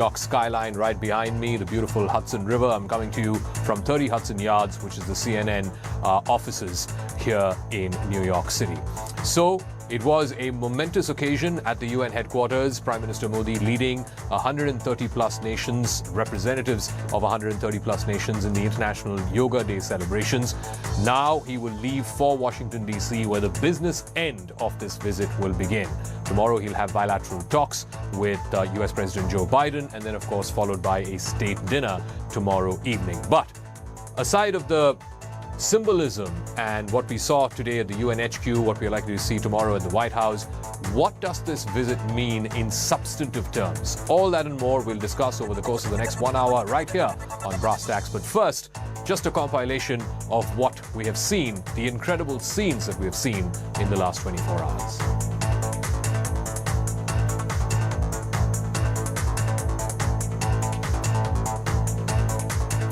York skyline right behind me, the beautiful Hudson River. I'm coming to you from 30 Hudson Yards, which is the CNN offices here in New York City. So it was a momentous occasion at the UN headquarters. Prime Minister Modi leading 130 plus nations, representatives of 130 plus nations in the International Yoga Day celebrations. Now he will leave for Washington, D.C., where the business end of this visit will begin. Tomorrow he'll have bilateral talks with US President Joe Biden, and then of course followed by a state dinner tomorrow evening. But aside of the symbolism and what we saw today at the UN HQ, what we're likely to see tomorrow at the White House, what does this visit mean in substantive terms? All that and more we'll discuss over the course of the next 1 hour right here on Brass Tacks. But first, just a compilation of what we have seen, the incredible scenes that we have seen in the last 24 hours.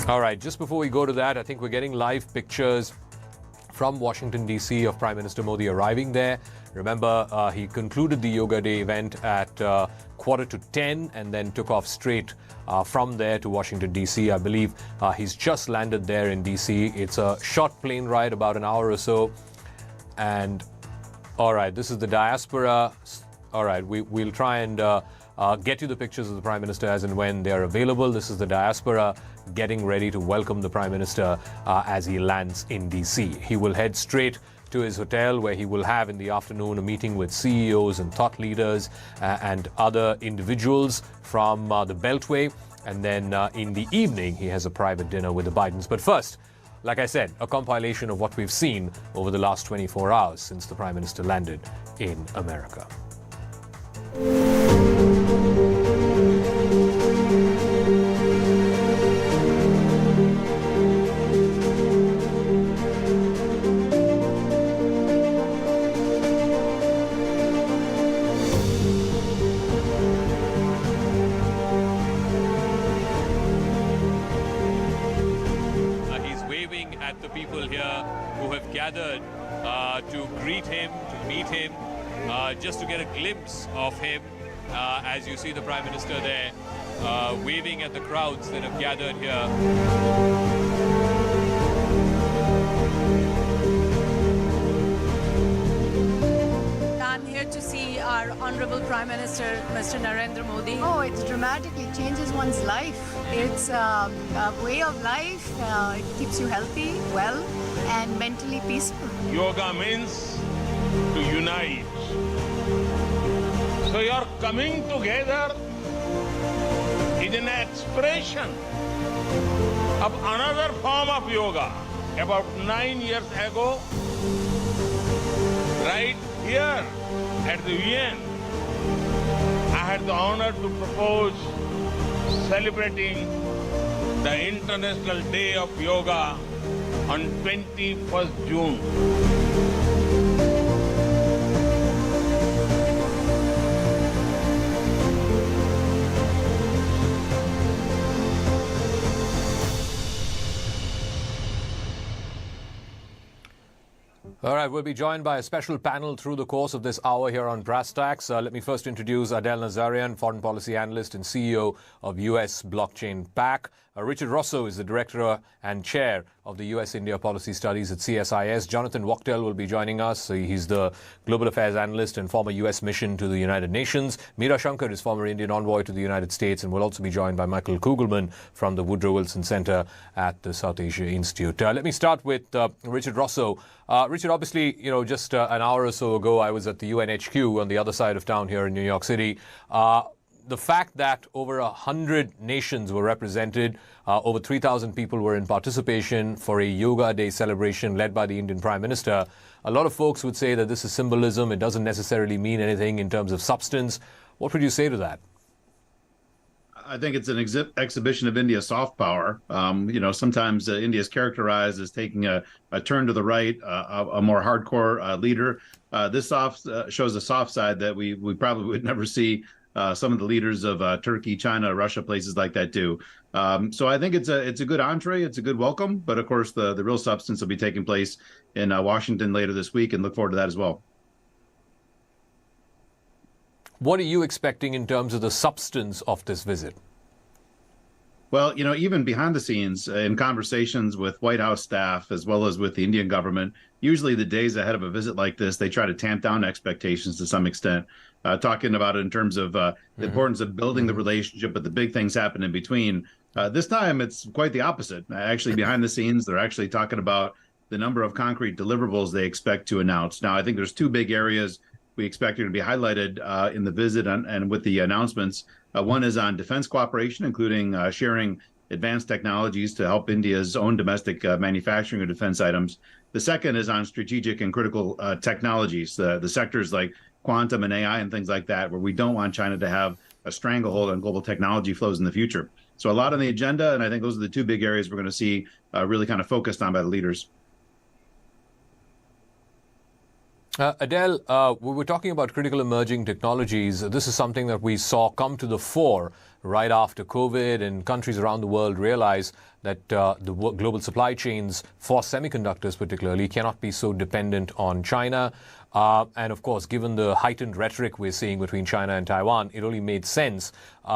All right, just before we go to that, I think we're getting live pictures from Washington, D.C. of Prime Minister Modi arriving there. Remember, he concluded the Yoga Day event at 9:45 and then took off straight from there to Washington, D.C. I believe he's just landed there in D.C. It's a short plane ride, about an hour or so. And all right, this is the diaspora. All right, we'll try and get you the pictures of the Prime Minister as and when they are available. This is the diaspora getting ready to welcome the Prime Minister as he lands in D.C. He will head straight to his hotel, where he will have in the afternoon a meeting with CEOs and thought leaders and other individuals from the Beltway. And then in the evening, he has a private dinner with the Bidens. But first, like I said, a compilation of what we've seen over the last 24 hours since the Prime Minister landed in America. At the people here who have gathered to greet him, to meet him, just to get a glimpse of him as you see the Prime Minister there waving at the crowds that have gathered here. I'm here to see our Honorable Prime Minister, Mr. Narendra Modi. Oh, it dramatically changes one's life. It's a way of life. It keeps you healthy, well, and mentally peaceful. Yoga means to unite. So your coming together is an expression of another form of yoga. About 9 years ago, right here at the UN, I had the honor to propose celebrating the International Day of Yoga on 21st June. All right, we'll be joined by a special panel through the course of this hour here on Brass Tacks. Let me first introduce Adel Nazarian, foreign policy analyst and CEO of US Blockchain PAC. Richard Rosso is the director and chair of the US-India Policy Studies at CSIS. Jonathan Wachtel will be joining us. He's the global affairs analyst and former US mission to the United Nations. Meera Shankar is former Indian envoy to the United States, and will also be joined by Michael Kugelman from the Woodrow Wilson Center at the South Asia Institute. Let me start with Richard Rosso. Richard, obviously, just an hour or so ago, I was at the UN HQ on the other side of town here in New York City. The fact that over 100 nations were represented, over 3,000 people were in participation for a Yoga Day celebration led by the Indian Prime Minister, a lot of folks would say that this is symbolism. It doesn't necessarily mean anything in terms of substance. What would you say to that? I think it's an exhibition of India's soft power. Sometimes India is characterized as taking a turn to the right, a more hardcore leader. This shows a soft side that we probably would never see some of the leaders of Turkey, China, Russia, places like that do. So I think it's a good entree. It's a good welcome. But of course, the real substance will be taking place in Washington later this week, and look forward to that as well. What are you expecting in terms of the substance of this visit? Well, even behind the scenes, in conversations with White House staff as well as with the Indian government, usually the days ahead of a visit like this, they try to tamp down expectations to some extent, talking about it in terms of the importance of building the relationship, but the big things happen in between. This time, it's quite the opposite. Actually, behind the scenes, they're actually talking about the number of concrete deliverables they expect to announce. Now, I think there's two big areas we expect are going to be highlighted in the visit and with the announcements. One is on defense cooperation, including sharing advanced technologies to help India's own domestic manufacturing of defense items. The second is on strategic and critical technologies, the sectors like quantum and AI and things like that, where we don't want China to have a stranglehold on global technology flows in the future. So a lot on the agenda, and I think those are the two big areas we're going to see really kind of focused on by the leaders. Adele, we were talking about critical emerging technologies. This is something that we saw come to the fore right after COVID, and countries around the world realize that the global supply chains for semiconductors particularly cannot be so dependent on China. And of course, given the heightened rhetoric we're seeing between China and Taiwan, it only made sense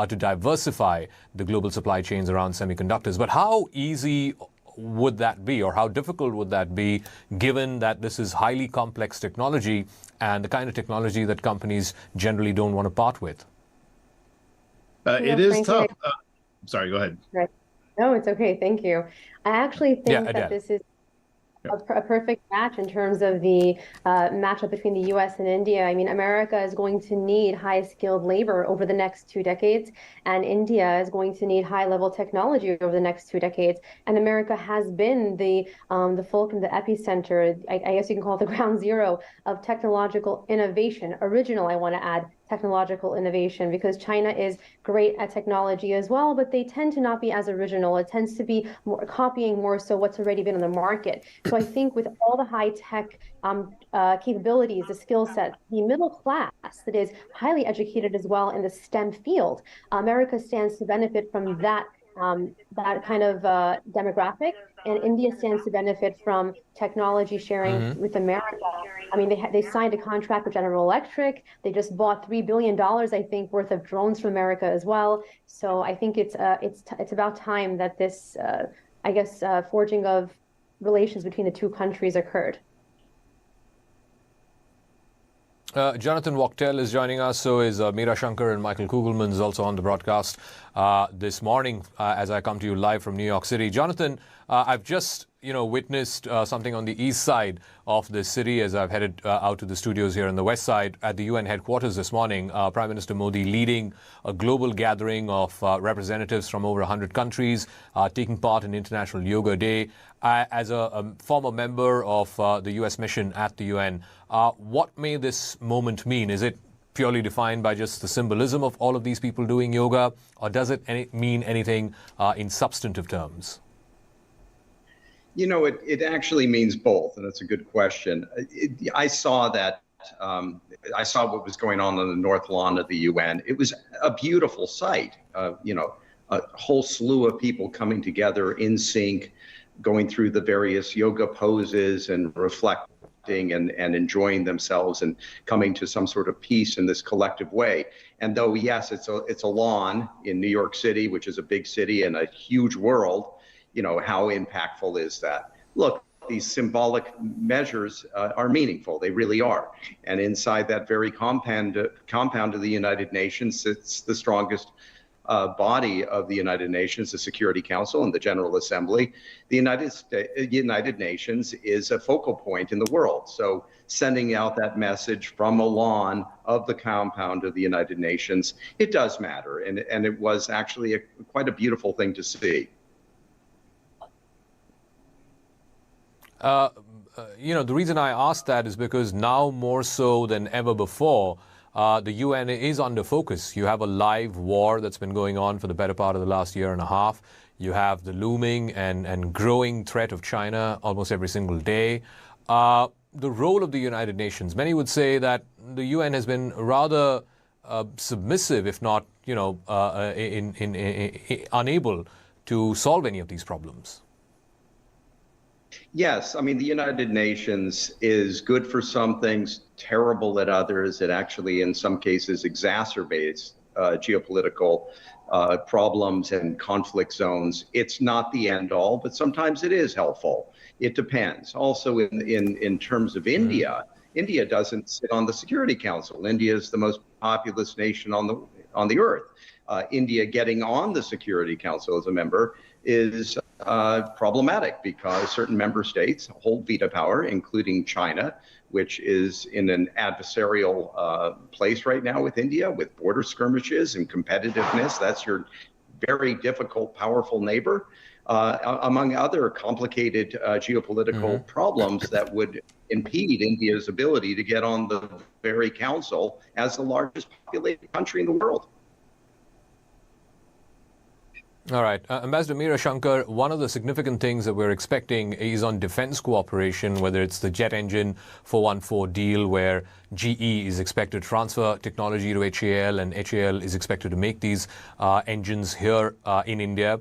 to diversify the global supply chains around semiconductors. But how easy would that be, or how difficult would that be, given that this is highly complex technology and the kind of technology that companies generally don't want to part with? It is tough. Sorry, go ahead. Right. No, it's okay. Thank you. I actually think that this is a perfect match in terms of the matchup between the U.S. and India. I mean, America is going to need high-skilled labor over the next 2 decades, and India is going to need high-level technology over the next 2 decades. And America has been the fulcrum, the epicenter, I guess you can call it the ground zero of technological innovation. Original, I want to add, technological innovation, because China is great at technology as well, but they tend to not be as original. It tends to be more copying more so what's already been on the market. So I think with all the high tech capabilities, the skill set, the middle class that is highly educated as well in the STEM field, America stands to benefit from that kind of demographic, and India stands to benefit from technology sharing with America. I mean, they signed a contract with General Electric. They just bought $3 billion, I think, worth of drones from America as well. So I think it's about time that this, forging of relations between the two countries occurred. Jonathan Wachtel is joining us, so is Meera Shankar, and Michael Kugelman is also on the broadcast this morning as I come to you live from New York City. Jonathan, I've just witnessed something on the east side of the city as I've headed out to the studios here on the west side at the UN headquarters this morning. Prime Minister Modi leading a global gathering of representatives from over 100 countries taking part in International Yoga Day. As a former member of the US mission at the UN, what may this moment mean? Is it purely defined by just the symbolism of all of these people doing yoga, or does it mean anything in substantive terms? It actually means both, and that's a good question. I saw that. I saw what was going on the North Lawn of the UN. It was a beautiful sight. A whole slew of people coming together in sync, going through the various yoga poses and reflecting and enjoying themselves and coming to some sort of peace in this collective way. And though, yes, it's a lawn in New York City, which is a big city and a huge world, how impactful is that? Look, these symbolic measures are meaningful. They really are. And inside that very compound of the United Nations sits the strongest body of the United Nations, the Security Council and the General Assembly. The United Nations is a focal point in the world. So sending out that message from a lawn of the compound of the United Nations, it does matter. And it was actually quite a beautiful thing to see. The reason I asked that is because now more so than ever before, the UN is under focus. You have a live war that's been going on for the better part of the last year and a half. You have the looming and growing threat of China almost every single day. The role of the United Nations, many would say that the UN has been rather submissive, if not, unable to solve any of these problems. Yes, I mean, the United Nations is good for some things, terrible at others. It actually, in some cases, exacerbates geopolitical problems and conflict zones. It's not the end all, but sometimes it is helpful. It depends. Also, in terms of India, India doesn't sit on the Security Council. India is the most populous nation on the earth. India getting on the Security Council as a member is problematic because certain member states hold veto power, including China, which is in an adversarial place right now with India, with border skirmishes and competitiveness. That's your very difficult, powerful neighbor, among other complicated geopolitical problems that would impede India's ability to get on the very council as the largest populated country in the world. All right. Ambassador Meera Shankar, one of the significant things that we're expecting is on defense cooperation, whether it's the jet engine 414 deal where GE is expected to transfer technology to HAL and HAL is expected to make these engines here in India.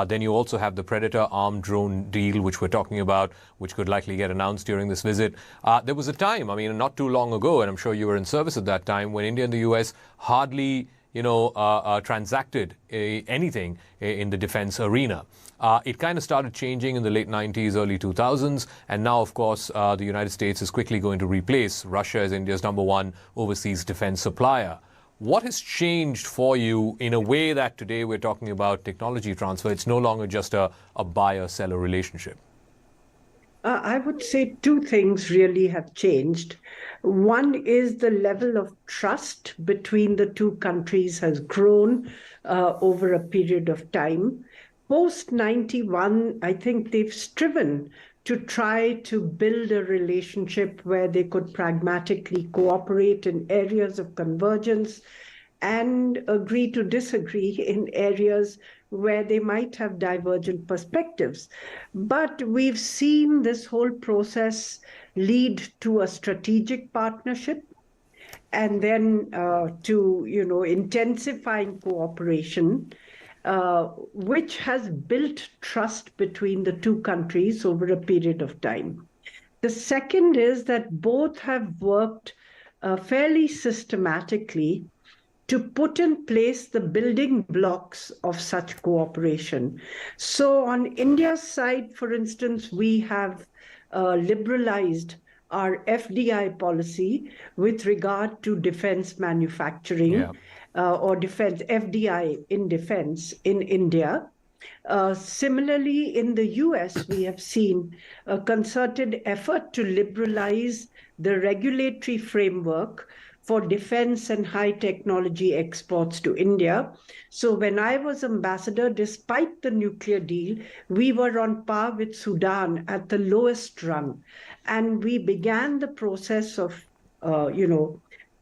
Then you also have the Predator armed drone deal, which we're talking about, which could likely get announced during this visit. There was a time, not too long ago, and I'm sure you were in service at that time, when India and the US hardly transacted anything in the defense arena. It kind of started changing in the late 90s, early 2000s, and now, of course, the United States is quickly going to replace Russia as India's #1 overseas defense supplier. What has changed for you in a way that today we're talking about technology transfer? It's no longer just a buyer-seller relationship. I would say two things really have changed. One is the level of trust between the two countries has grown over a period of time. Post 91, I think they've striven to try to build a relationship where they could pragmatically cooperate in areas of convergence and agree to disagree in areas where they might have divergent perspectives. But we've seen this whole process lead to a strategic partnership and then to intensifying cooperation, which has built trust between the two countries over a period of time. The second is that both have worked fairly systematically to put in place the building blocks of such cooperation. So on India's side, for instance, we have liberalized our FDI policy with regard to defense manufacturing or defense FDI in defense in India. Similarly, in the US, we have seen a concerted effort to liberalize the regulatory framework for defense and high technology exports to India. So when I was ambassador, despite the nuclear deal, we were on par with Sudan at the lowest rung. And we began the process of,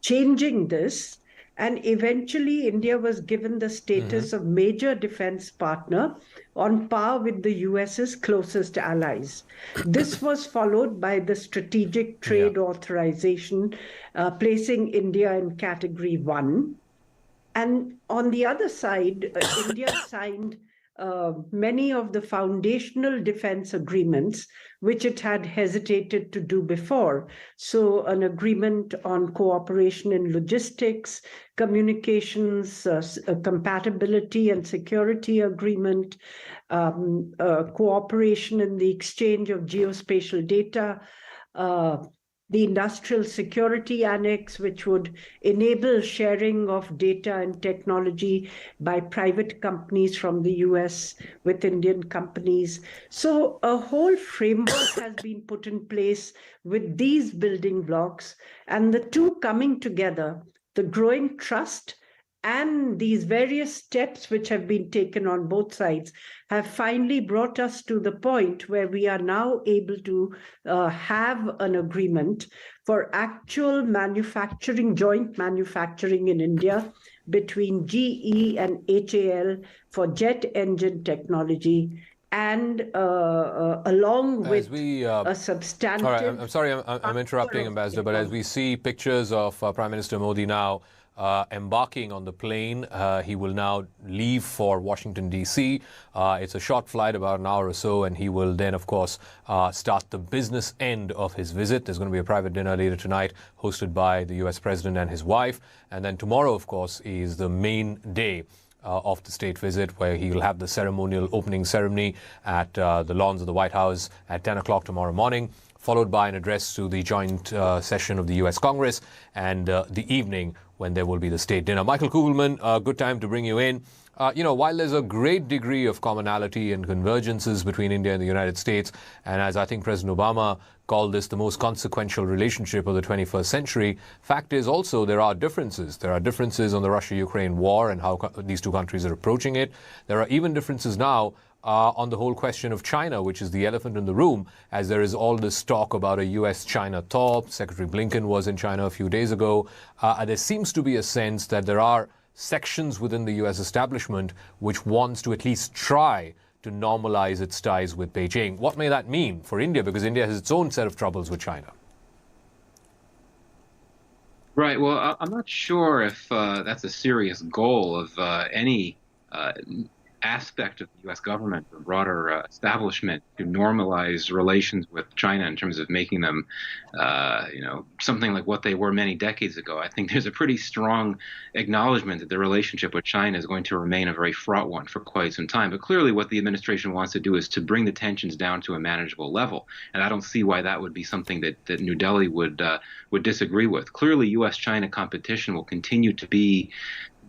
changing this. And eventually, India was given the status of major defense partner on par with the US's closest allies. This was followed by the strategic trade authorization, placing India in category 1. And on the other side, India signed many of the foundational defense agreements, which it had hesitated to do before. So an agreement on cooperation in logistics, communications, compatibility and security agreement, cooperation in the exchange of geospatial data, the Industrial Security Annex, which would enable sharing of data and technology by private companies from the US with Indian companies. So a whole framework has been put in place with these building blocks, and the two coming together, the growing trust and these various steps which have been taken on both sides have finally brought us to the point where we are now able to have an agreement for actual manufacturing, joint manufacturing in India between GE and HAL for jet engine technology, and along with a substantive... All right, I'm sorry I'm interrupting, Ambassador, but as we see pictures of Prime Minister Modi now embarking on the plane. He will now leave for Washington, D.C. It's a short flight, about an hour or so, and he will then, of course, start the business end of his visit. There's going to be a private dinner later tonight hosted by the U.S. President and his wife. And then tomorrow, of course, is the main day of the state visit, where he will have the ceremonial opening ceremony at the lawns of the White House at 10 o'clock tomorrow morning, followed by an address to the joint session of the U.S. Congress, and the evening when there will be the state dinner. Michael Kugelman, good time to bring you in. While there's a great degree of commonality and convergences between India and the United States, and as I think President Obama called this the most consequential relationship of the 21st century, fact is also there are differences. There are differences on the Russia-Ukraine war and how these two countries are approaching it. There are even differences now on the whole question of China, which is the elephant in the room, as there is all this talk about a U.S.-China talk. Secretary Blinken was in China a few days ago. There seems to be a sense that there are sections within the U.S. establishment which wants to at least try to normalize its ties with Beijing. What may that mean for India? Because India has its own set of troubles with China. Right. Well, I'm not sure if that's a serious goal of any aspect of the U.S. government or broader establishment to normalize relations with China in terms of making them, something like what they were many decades ago. I think there's a pretty strong acknowledgement that the relationship with China is going to remain a very fraught one for quite some time. But clearly what the administration wants to do is to bring the tensions down to a manageable level. And I don't see why that would be something that New Delhi would disagree with. Clearly, U.S.-China competition will continue to be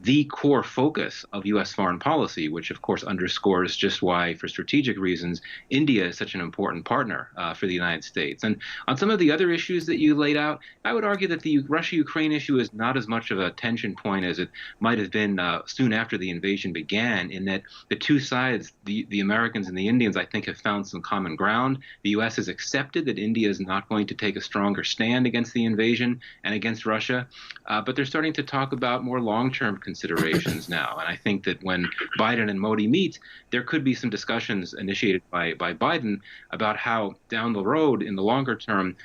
the core focus of U.S. foreign policy, which of course underscores just why, for strategic reasons, India is such an important partner for the United States. And on some of the other issues that you laid out, I would argue that the Russia-Ukraine issue is not as much of a tension point as it might have been soon after the invasion began, in that the two sides, the Americans and the Indians, I think, have found some common ground. The U.S. has accepted that India is not going to take a stronger stand against the invasion and against Russia, but they're starting to talk about more long-term considerations now. And I think that when Biden and Modi meet, there could be some discussions initiated by Biden about how down the road, in the longer term,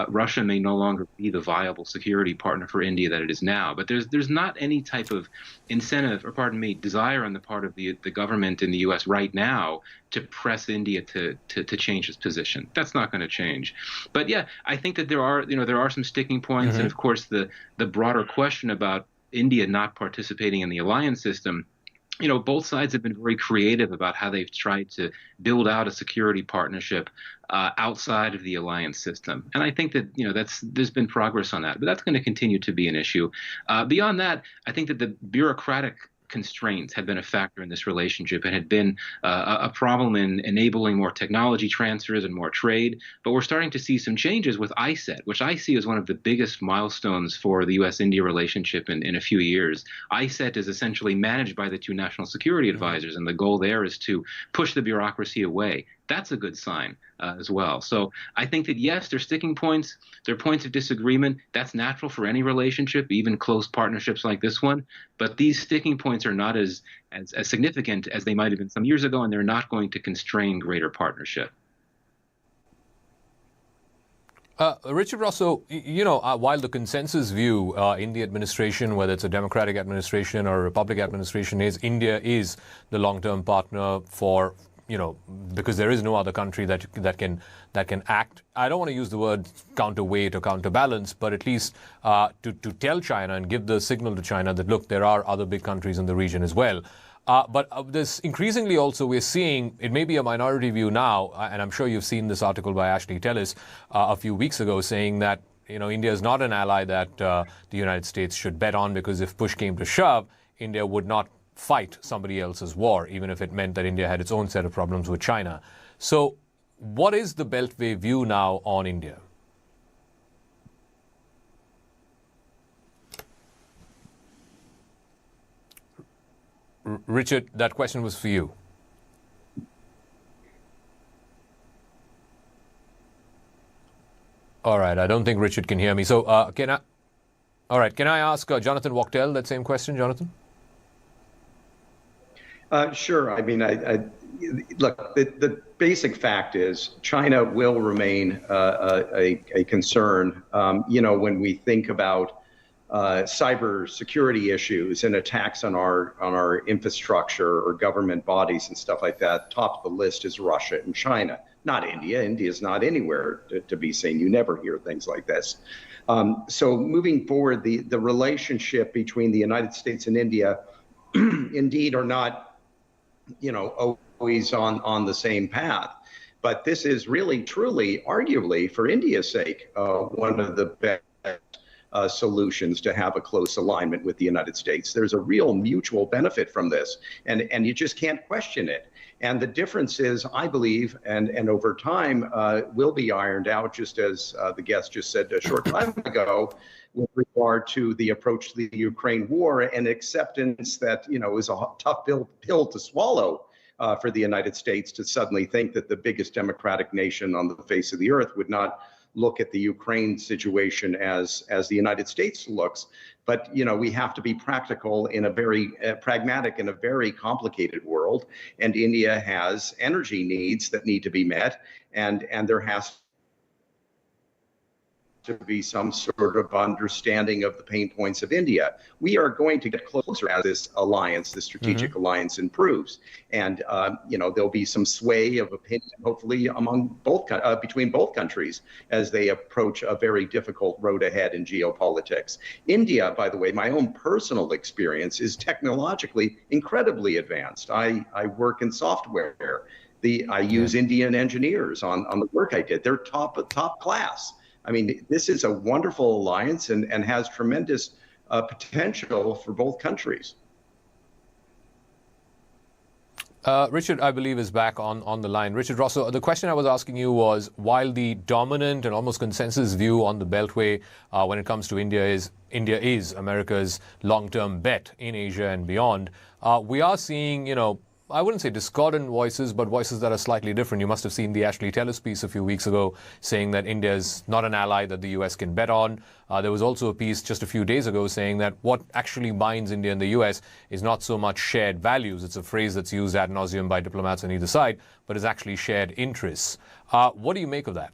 Russia may no longer be the viable security partner for India that it is now. But there's not any type of incentive, or pardon me, desire on the part of the government in the U.S. right now to press India to change its position. That's not going to change. But yeah, I think that there are some sticking points, and of course the broader question about India not participating in the alliance system. Both sides have been very creative about how they've tried to build out a security partnership outside of the alliance system. And I think that, there's been progress on that, but that's going to continue to be an issue. Beyond that, I think that the bureaucratic constraints had been a factor in this relationship and had been a problem in enabling more technology transfers and more trade. But we're starting to see some changes with ISET, which I see as one of the biggest milestones for the U.S.-India relationship in a few years. ISET is essentially managed by the two national security advisors, and the goal there is to push the bureaucracy away. That's a good sign as well. So I think that, yes, there are sticking points. There are points of disagreement. That's natural for any relationship, even close partnerships like this one. But these sticking points are not as significant as they might have been some years ago, and they're not going to constrain greater partnership. Richard Rosso, while the consensus view in the administration, whether it's a Democratic administration or a Republican administration, is India is the long-term partner for because there is no other country that can act. I don't want to use the word counterweight or counterbalance, but at least to tell China and give the signal to China that, look, there are other big countries in the region as well. But this increasingly also we're seeing, it may be a minority view now, and I'm sure you've seen this article by Ashley Tellis a few weeks ago saying that India is not an ally that the United States should bet on, because if push came to shove, India would not fight somebody else's war, even if it meant that India had its own set of problems with China. So what is the Beltway view now on India? Richard, that question was for you. All right, I don't think Richard can hear me. So can I ask Jonathan Wachtel that same question, Jonathan? Sure. I mean, look, the basic fact is China will remain a concern. When we think about cyber security issues and attacks on our infrastructure or government bodies and stuff like that. Top of the list is Russia and China, not India. India is not anywhere to be seen. You never hear things like this. So moving forward, the relationship between the United States and India indeed are not, always on the same path. But this is really, truly, arguably, for India's sake, one of the best solutions to have a close alignment with the United States. There's a real mutual benefit from this, and you just can't question it. And the difference is, I believe, and over time will be ironed out, just as the guest just said a short time ago, with regard to the approach to the Ukraine war and acceptance that, is a tough pill to swallow for the United States to suddenly think that the biggest democratic nation on the face of the earth would not look at the Ukraine situation as the United States looks. But, we have to be practical in a very pragmatic in a very complicated world. And India has energy needs that need to be met. And there has to be some sort of understanding of the pain points of India. We are going to get closer as this alliance, this strategic alliance improves. And, there'll be some sway of opinion, hopefully, among between both countries as they approach a very difficult road ahead in geopolitics. India, by the way, my own personal experience is technologically incredibly advanced. I work in software. I use Indian engineers on the work I did. They're top class. I mean, this is a wonderful alliance and has tremendous potential for both countries. Richard, I believe, is back on the line. Richard Rosso, the question I was asking you was, while the dominant and almost consensus view on the Beltway when it comes to India is America's long-term bet in Asia and beyond, we are seeing, I wouldn't say discordant voices, but voices that are slightly different. You must have seen the Ashley Tellis piece a few weeks ago saying that India is not an ally that the US can bet on. There was also a piece just a few days ago saying that what actually binds India and the US is not so much shared values. It's a phrase that's used ad nauseum by diplomats on either side, but is actually shared interests. What do you make of that?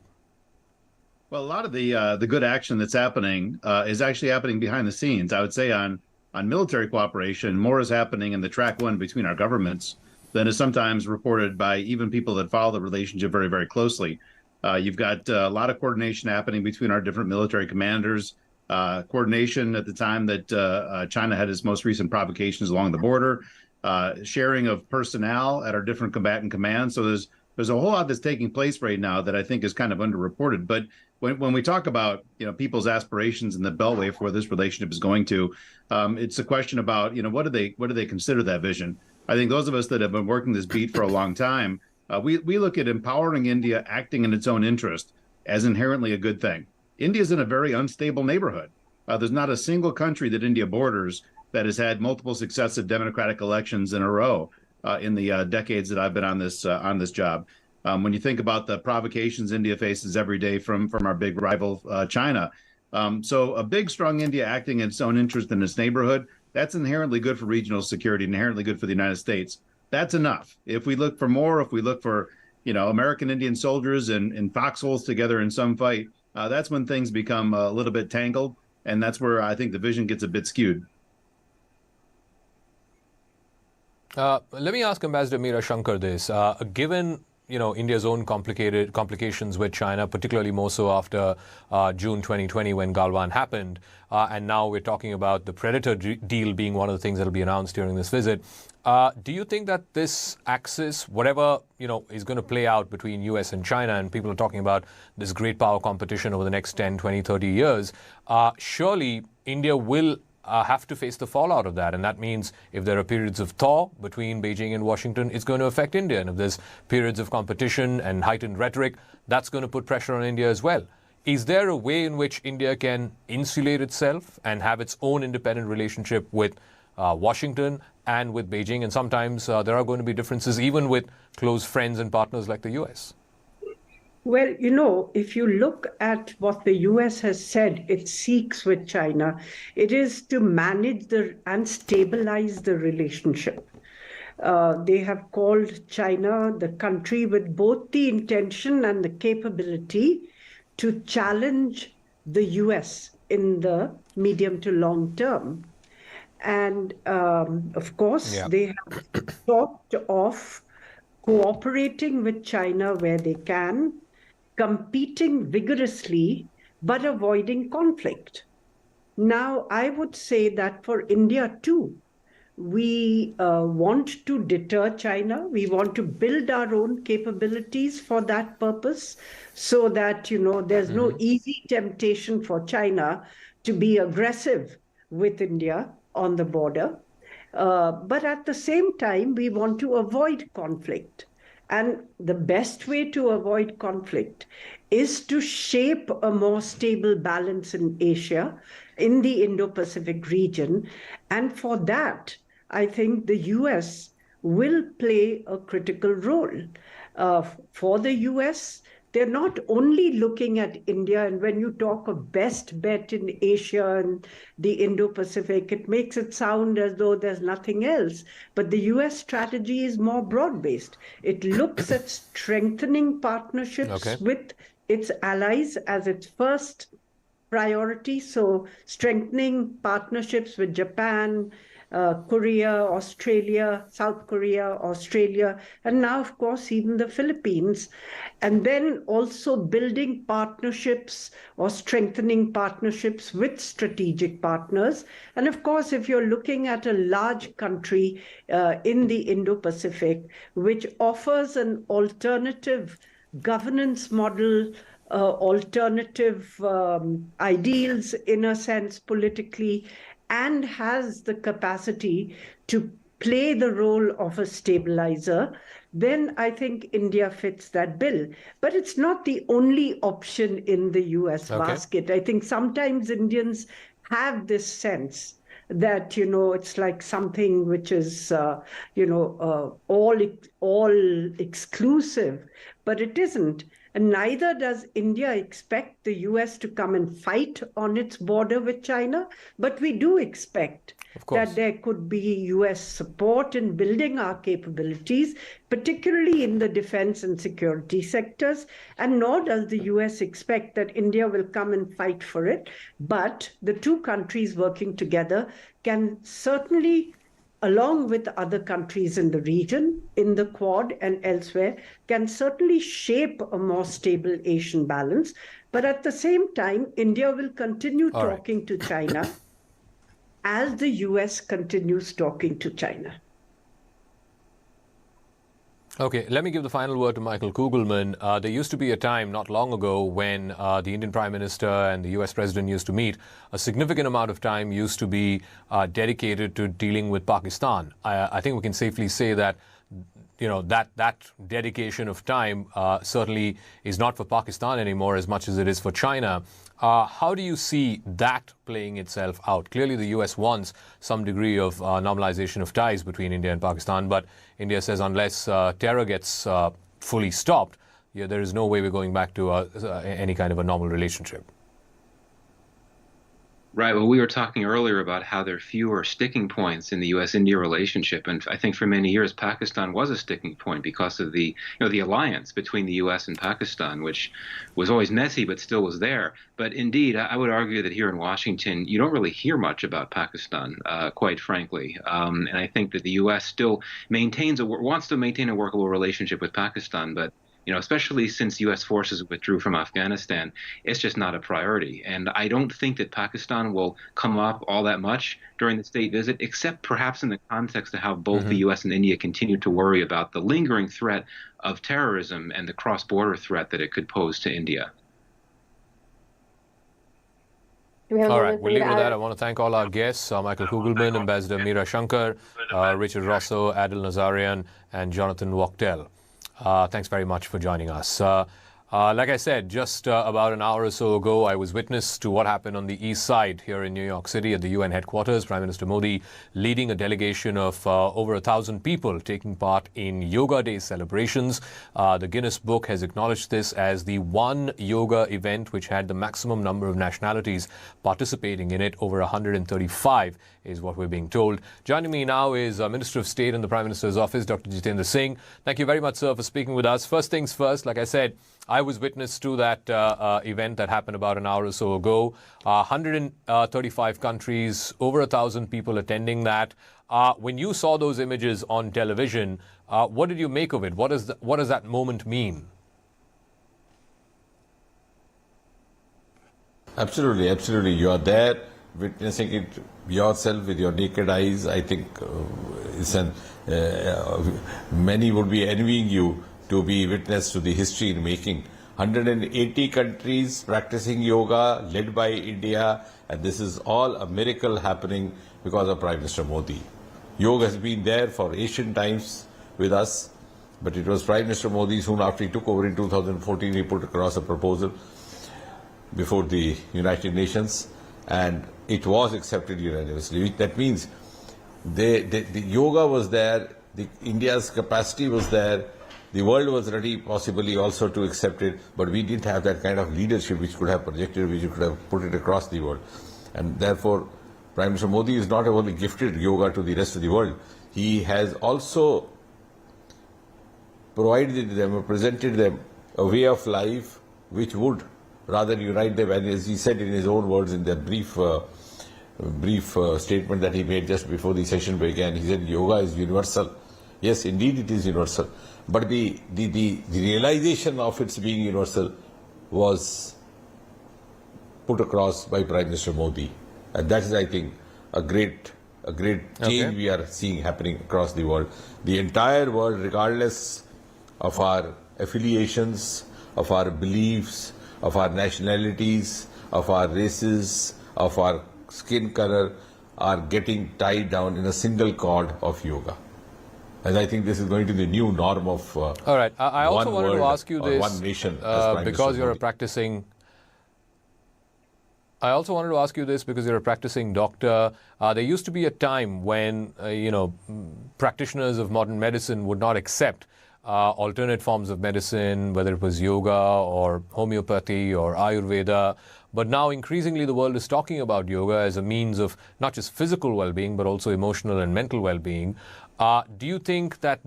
Well, a lot of the good action that's happening is actually happening behind the scenes. I would say on military cooperation, more is happening in the track one between our governments than is sometimes reported by even people that follow the relationship very, very closely. You've got a lot of coordination happening between our different military commanders, coordination at the time that China had its most recent provocations along the border, sharing of personnel at our different combatant commands. So there's a whole lot that's taking place right now that I think is kind of underreported. But when we talk about people's aspirations and the Beltway for where this relationship is going to, it's a question about what do they consider that vision? I think those of us that have been working this beat for a long time, we look at empowering India acting in its own interest as inherently a good thing. India's in a very unstable neighborhood. There's not a single country that India borders that has had multiple successive democratic elections in a row in the decades that I've been on this job. When you think about the provocations India faces every day from our big rival China, so a big, strong India acting in its own interest in its neighborhood, that's inherently good for regional security, inherently good for the United States. That's enough. If we look for more, if we look for American Indian soldiers in foxholes together in some fight, that's when things become a little bit tangled, and that's where I think the vision gets a bit skewed. Let me ask Ambassador Meera Shankar this. Given India's own complications with China, particularly more so after June 2020 when Galwan happened, and now we're talking about the Predator deal being one of the things that will be announced during this visit. Do you think that this axis, whatever is going to play out between US and China, and people are talking about this great power competition over the next 10, 20, 30 years, surely India will have to face the fallout of that. And that means if there are periods of thaw between Beijing and Washington, it's going to affect India. And if there's periods of competition and heightened rhetoric, that's going to put pressure on India as well. Is there a way in which India can insulate itself and have its own independent relationship with Washington and with Beijing? And sometimes there are going to be differences even with close friends and partners like the US. Well, if you look at what the US has said it seeks with China, it is to manage and stabilize the relationship. They have called China the country with both the intention and the capability to challenge the US in the medium to long term. And of course, they have talked of cooperating with China where they can, competing vigorously, but avoiding conflict. Now, I would say that for India too, we want to deter China. We want to build our own capabilities for that purpose so that, there's no easy temptation for China to be aggressive with India on the border. But at the same time, we want to avoid conflict. And the best way to avoid conflict is to shape a more stable balance in Asia, in the Indo-Pacific region. And for that, I think the US will play a critical role. For the US, they're not only looking at India, and when you talk of best bet in Asia and the Indo-Pacific, it makes it sound as though there's nothing else. But the US strategy is more broad-based. It looks at strengthening partnerships with its allies as its first priority. So strengthening partnerships with Japan, Korea, Australia, South Korea, Australia, and now, of course, even the Philippines. And then also building partnerships or strengthening partnerships with strategic partners. And of course, if you're looking at a large country in the Indo-Pacific, which offers an alternative governance model, alternative ideals, in a sense, politically, and has the capacity to play the role of a stabilizer, then I think India fits that bill. But it's not the only option in the US basket. I think sometimes Indians have this sense that, it's like something which is, all exclusive, but it isn't. And neither does India expect the US to come and fight on its border with China, but we do expect that there could be US support in building our capabilities, particularly in the defense and security sectors, and nor does the US expect that India will come and fight for it. But the two countries working together can certainly, along with other countries in the region, in the Quad and elsewhere, can certainly shape a more stable Asian balance. But at the same time, India will continue talking to China as the US continues talking to China. Okay, let me give the final word to Michael Kugelman. There used to be a time not long ago when the Indian Prime Minister and the US President used to meet. A significant amount of time used to be dedicated to dealing with Pakistan. I think we can safely say that that dedication of time certainly is not for Pakistan anymore as much as it is for China. How do you see that playing itself out? Clearly, the US wants some degree of normalization of ties between India and Pakistan, but India says unless terror gets fully stopped, there is no way we're going back to any kind of a normal relationship. Right. Well, we were talking earlier about how there are fewer sticking points in the U.S.-India relationship, and I think for many years Pakistan was a sticking point because of the the alliance between the U.S. and Pakistan, which was always messy but still was there. But indeed, I would argue that here in Washington, you don't really hear much about Pakistan, quite frankly. And I think that the U.S. still wants to maintain a workable relationship with Pakistan, but especially since U.S. forces withdrew from Afghanistan, it's just not a priority. And I don't think that Pakistan will come up all that much during the state visit, except perhaps in the context of how both the U.S. and India continue to worry about the lingering threat of terrorism and the cross-border threat that it could pose to India. All right, we'll leave with that. I want to thank all our guests, Michael Kugelman, Ambassador Meera Shankar, Richard Rosso, Adil Nazarian, and Jonathan Wachtel. Thanks very much for joining us. Like I said, just about an hour or so ago, I was witness to what happened on the east side here in New York City at the UN headquarters. Prime Minister Modi leading a delegation of over 1,000 people taking part in Yoga Day celebrations. The Guinness Book has acknowledged this as the one yoga event which had the maximum number of nationalities participating in it, over 135. is what we're being told. Joining me now is Minister of State in the Prime Minister's office, Dr. Jitendra Singh. Thank you very much, sir, for speaking with us. First things first, like I said, I was witness to that event that happened about an hour or so ago. 135 countries, over 1,000 people attending that. When you saw those images on television, what did you make of it? What does that moment mean? Absolutely, absolutely. You are there witnessing it yourself with your naked eyes. I think many would be envying you to be witness to the history in making. 180 countries practicing yoga led by India, and this is all a miracle happening because of Prime Minister Modi. Yoga has been there for ancient times with us, but it was Prime Minister Modi, soon after he took over in 2014, he put across a proposal before the United Nations, and it was accepted unanimously. That means the yoga was there, India's capacity was there, the world was ready possibly also to accept it, but we didn't have that kind of leadership which could have projected, which could have put it across the world. And therefore, Prime Minister Modi is not only gifted yoga to the rest of the world, he has also provided them or presented them a way of life which would rather unite them. And as he said in his own words in that brief statement that he made just before the session began, he said yoga is universal. Yes, indeed it is universal. But the realization of its being universal was put across by Prime Minister Modi. And that is, I think, a great change we are seeing happening across the world. The entire world, regardless of our affiliations, of our beliefs, of our nationalities, of our races, of our skin color, are getting tied down in a single cord of yoga. And I think this is going to be the new norm of all right. I also wanted to ask you this, one nation, because you're a practicing. I also wanted to ask you this because you're a practicing doctor. There used to be a time when practitioners of modern medicine would not accept alternate forms of medicine, whether it was yoga or homeopathy or Ayurveda. But now increasingly the world is talking about yoga as a means of not just physical well-being, but also emotional and mental well-being. Do you think that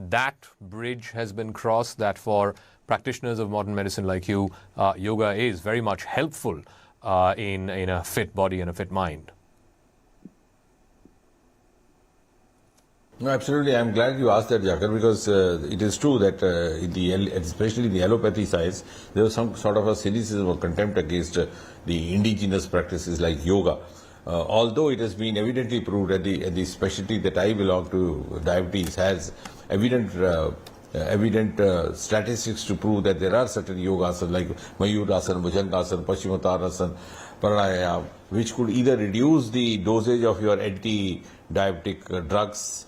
bridge has been crossed, that for practitioners of modern medicine like you, yoga is very much helpful in a fit body and a fit mind? No, absolutely. I'm glad you asked that, Jakar, because it is true that especially in the allopathy science, there was some sort of a cynicism or contempt against the indigenous practices like yoga. Although it has been evidently proved that the specialty that I belong to, diabetes, has evident statistics to prove that there are certain yogas like Mayurasana, Bhujangasana, Paschimottanasana, Pranayama, which could either reduce the dosage of your anti-diabetic drugs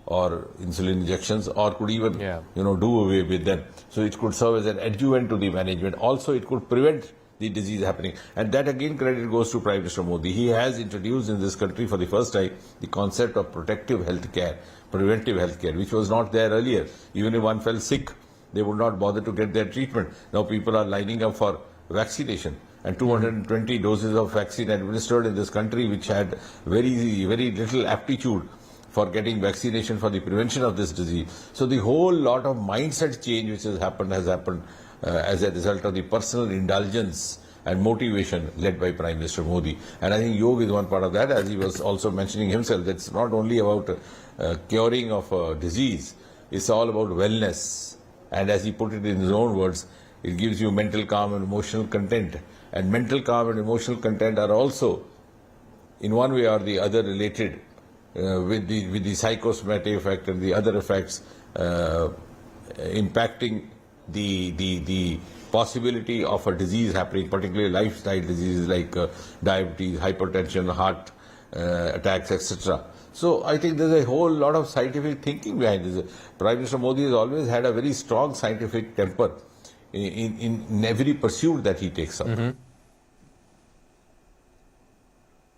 or insulin injections, or could even do away with them. So it could serve as an adjuvant to the management. Also, it could prevent the disease happening. And that again credit goes to Prime Minister Modi. He has introduced in this country for the first time the concept of protective health care, preventive health care, which was not there earlier. Even if one fell sick, they would not bother to get their treatment. Now people are lining up for vaccination. And 220 doses of vaccine administered in this country, which had very, very little aptitude for getting vaccination for the prevention of this disease. So the whole lot of mindset change which has happened as a result of the personal indulgence and motivation led by Prime Minister Modi. And I think yoga is one part of that, as he was also mentioning himself. It's not only about curing of a disease, it's all about wellness. And as he put it in his own words, it gives you mental calm and emotional content. And mental calm and emotional content are also, in one way or the other, related with the psychosomatic effect and the other effects impacting the possibility of a disease happening, particularly lifestyle diseases like diabetes, hypertension, heart attacks, etc. So I think there's a whole lot of scientific thinking behind this. Prime Minister Modi has always had a very strong scientific temper in every pursuit that he takes up. Mm-hmm.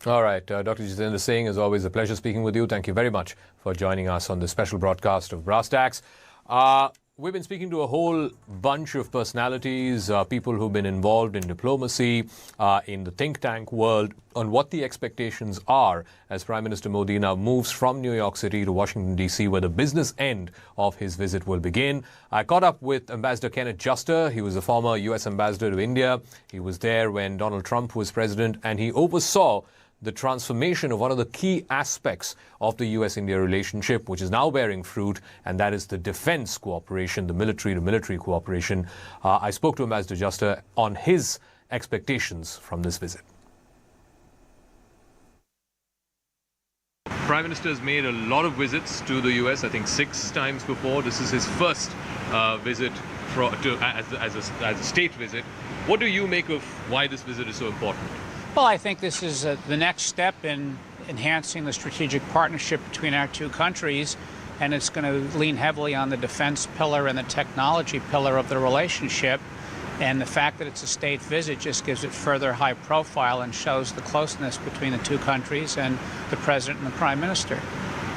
All right, Dr. Jitendra Singh, as always, a pleasure speaking with you. Thank you very much for joining us on this special broadcast of Brass Tacks. we've been speaking to a whole bunch of personalities, people who've been involved in diplomacy, in the think tank world, on what the expectations are as Prime Minister Modi now moves from New York City to Washington, D.C., where the business end of his visit will begin. I caught up with Ambassador Kenneth Juster. He was a former U.S. ambassador to India. He was there when Donald Trump was president, and he oversaw the transformation of one of the key aspects of the U.S.-India relationship, which is now bearing fruit, and that is the defense cooperation, the military-to-military cooperation. I spoke to Ambassador Juster on his expectations from this visit. Prime Minister has made a lot of visits to the U.S., I think 6 times before. This is his first visit as a state visit. What do you make of why this visit is so important? Well, I think this is the next step in enhancing the strategic partnership between our two countries, and it's going to lean heavily on the defense pillar and the technology pillar of the relationship. And the fact that it's a state visit just gives it further high profile and shows the closeness between the two countries and the president and the prime minister.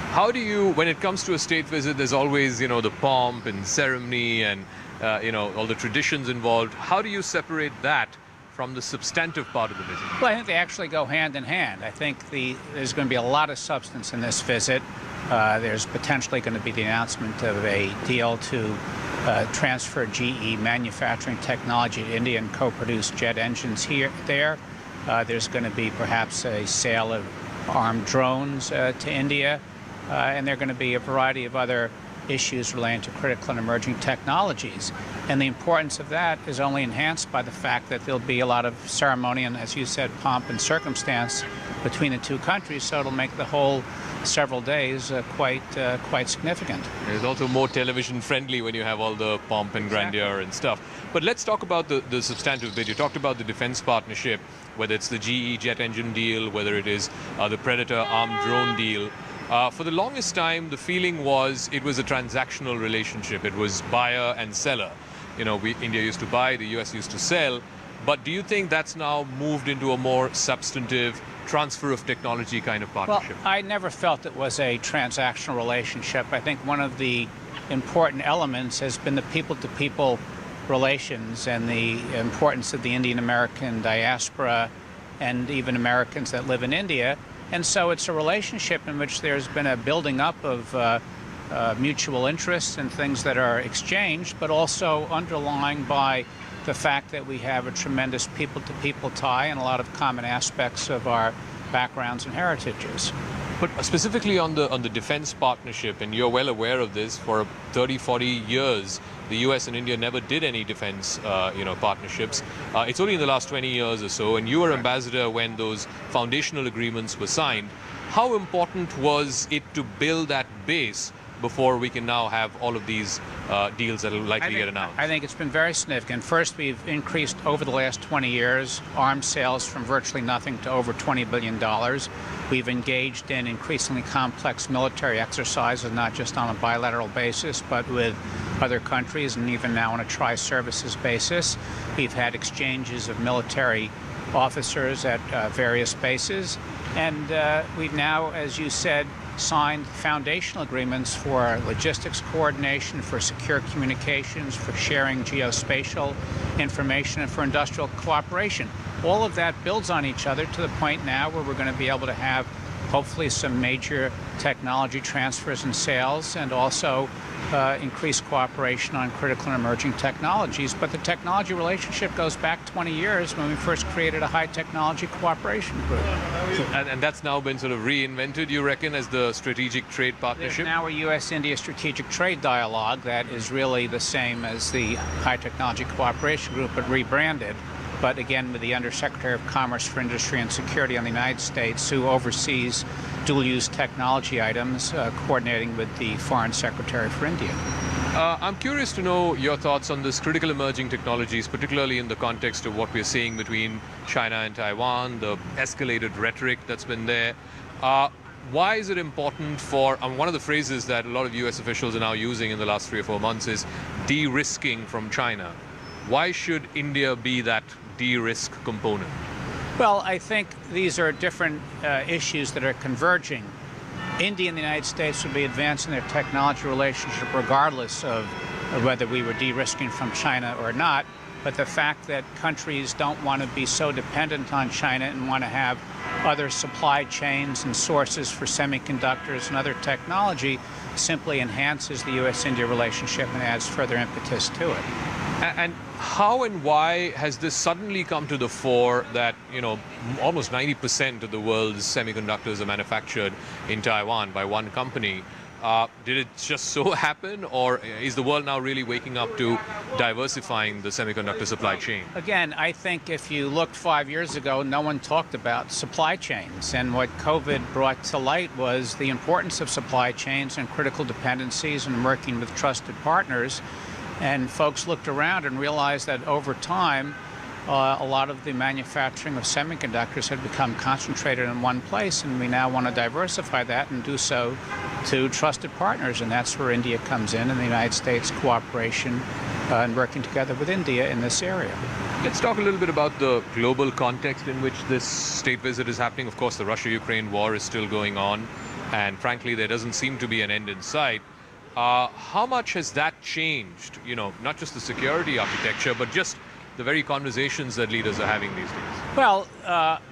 How do you, when it comes to a state visit, there's always, the pomp and ceremony and, all the traditions involved. How do you separate that from the substantive part of the visit? Well, I think they actually go hand in hand. I think there's going to be a lot of substance in this visit. There's potentially going to be the announcement of a deal to transfer GE manufacturing technology to India and co-produce jet engines there. There's going to be perhaps a sale of armed drones to India. And there are going to be a variety of other issues relating to critical and emerging technologies. And the importance of that is only enhanced by the fact that there'll be a lot of ceremony and, as you said, pomp and circumstance between the two countries, so it'll make the whole several days quite significant. It's also more television friendly when you have all the pomp and grandeur and stuff. But let's talk about the substantive bit. You talked about the defense partnership, whether it's the GE jet engine deal, whether it is the Predator armed drone deal. For the longest time, the feeling was it was a transactional relationship. It was buyer and seller. India used to buy, the US used to sell. But do you think that's now moved into a more substantive transfer of technology kind of partnership? Well, I never felt it was a transactional relationship. I think one of the important elements has been the people-to-people relations and the importance of the Indian-American diaspora and even Americans that live in India. And so it's a relationship in which there's been a building up of mutual interests and things that are exchanged, but also underlying by the fact that we have a tremendous people-to-people tie and a lot of common aspects of our backgrounds and heritages. But specifically on the defense partnership, and you're well aware of this, for 30, 40 years, the US and India never did any defense, partnerships. It's only in the last 20 years or so, and you were ambassador when those foundational agreements were signed. How important was it to build that base before we can now have all of these deals that will likely get announced? I think it's been very significant. First, we've increased over the last 20 years arms sales from virtually nothing to over $20 billion. We've engaged in increasingly complex military exercises, not just on a bilateral basis, but with other countries and even now on a tri-services basis. We've had exchanges of military officers at various bases. And we've now, as you said, signed foundational agreements for logistics coordination, for secure communications, for sharing geospatial information, and for industrial cooperation. All of that builds on each other to the point now where we're going to be able to have hopefully some major technology transfers and sales, and also increased cooperation on critical and emerging technologies. But the technology relationship goes back 20 years when we first created a high technology cooperation group. And that's now been sort of reinvented, you reckon, as the strategic trade partnership? There's now a US-India strategic trade dialogue that is really the same as the high technology cooperation group, but rebranded. But again, with the Undersecretary of Commerce for Industry and Security on the United States, who oversees dual-use technology items, coordinating with the Foreign Secretary for India. I'm curious to know your thoughts on this critical emerging technologies, particularly in the context of what we're seeing between China and Taiwan, the escalated rhetoric that's been there. Why is it important for, one of the phrases that a lot of US officials are now using in the last 3 or 4 months is de-risking from China. Why should India be that de-risk component? Well, I think these are different issues that are converging. India and the United States will be advancing their technology relationship regardless of whether we were de-risking from China or not. But the fact that countries don't want to be so dependent on China and want to have other supply chains and sources for semiconductors and other technology simply enhances the U.S.-India relationship and adds further impetus to it. And how and why has this suddenly come to the fore that, almost 90% of the world's semiconductors are manufactured in Taiwan by one company? Did it just so happen, or is the world now really waking up to diversifying the semiconductor supply chain? Again, I think if you looked 5 years ago, no one talked about supply chains. And what COVID brought to light was the importance of supply chains and critical dependencies and working with trusted partners. And folks looked around and realized that over time, a lot of the manufacturing of semiconductors had become concentrated in one place, and we now want to diversify that and do so to trusted partners, and that's where India comes in, and the United States cooperation and working together with India in this area. Let's talk a little bit about the global context in which this state visit is happening. Of course, the Russia-Ukraine war is still going on, and frankly, there doesn't seem to be an end in sight. How much has that changed, not just the security architecture, but just the very conversations that leaders are having these days? Well,